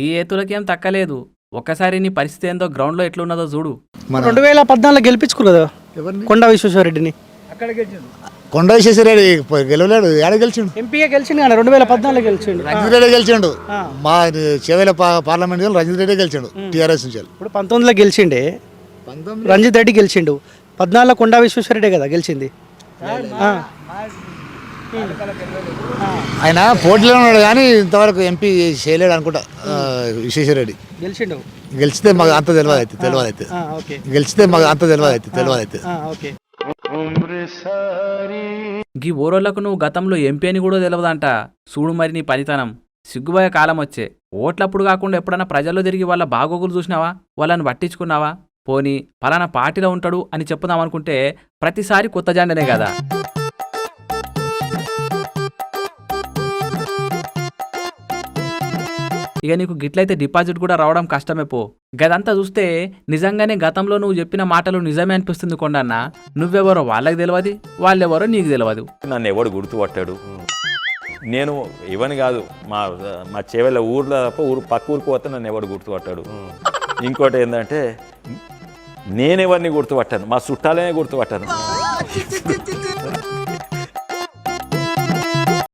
ఈ ఏతులకేం తక్కలేదు. ఒక్కసారి నీ పరిస్థితి ఏందో గ్రౌండ్లో ఎట్లున్నదో చూడు. 2014 గెలిపించుకున్నదా కొండా విశ్వేశ్వరరెడ్డిని? కొండ విశ్వేశ్వరరెడ్డి గెలవలేడు, ఏడ గెలిచిండు? ఎంపీగా గెలిచిండు కానీ 2014 గెలిచిండు. రంజిత్ రెడ్డి గెలిచిండు. మా చేవేల పార్లమెంట్ రంజిత్ రెడ్డి గెలిచిండు టీఆర్ఎస్ నుంచి. ఇప్పుడు 19లో గెలిచిండే రంజిత్ రెడ్డి గెలిచిండు. 14లో కొండా విశ్వేశ్వరరెడ్డి కదా గెలిచింది. ఆయన పోటీలో ఉన్నాడు కానీ ఇంతవరకు ఎంపీ చేయలేడు అనుకుంటా. విశ్వేశ్వరరెడ్డి గెలిచిండు. గెలిచితే మాకు అంత తెలియదు అయితే గెలిచితే మాకు అంత తెలియదు అయితే. గీ ఓరోళ్లకు నువ్వు గతంలో ఎంపీ అని కూడా తెలియదంట. చూడు మరి నీ పనితనం. సిగ్గుపోయే కాలం వచ్చే. ఓట్లప్పుడు కాకుండా ఎప్పుడన్నా ప్రజల్లో తిరిగి వాళ్ళ బాగోగులు చూసినావా? వాళ్ళని పట్టించుకున్నావా? పోనీ పలానా పార్టీలో ఉంటాడు అని చెప్పుదామనుకుంటే ప్రతిసారి కొత్త జెండనే కదా. ఇక నీకు గిట్లయితే డిపాజిట్ కూడా రావడం కష్టమే పో. గదంతా చూస్తే నిజంగానే గతంలో నువ్వు చెప్పిన మాటలు నిజమే అనిపిస్తుంది కొండన్న. నువ్వెవరో వాళ్ళకి తెలియదు, వాళ్ళెవరో నీకు తెలియదు. నన్ను ఎవడు గుర్తుపట్టాడు? నేను ఇవని కాదు, మా మా చేవెళ్ళ ఊర్లో తప్ప పక్క ఊరికి పోతే నన్ను ఎవడు గుర్తుపట్టాడు. ఇంకోటి ఏంటంటే నేనెవరిని గుర్తుపట్టాను, మా చుట్టాలనే గుర్తుపట్టాను.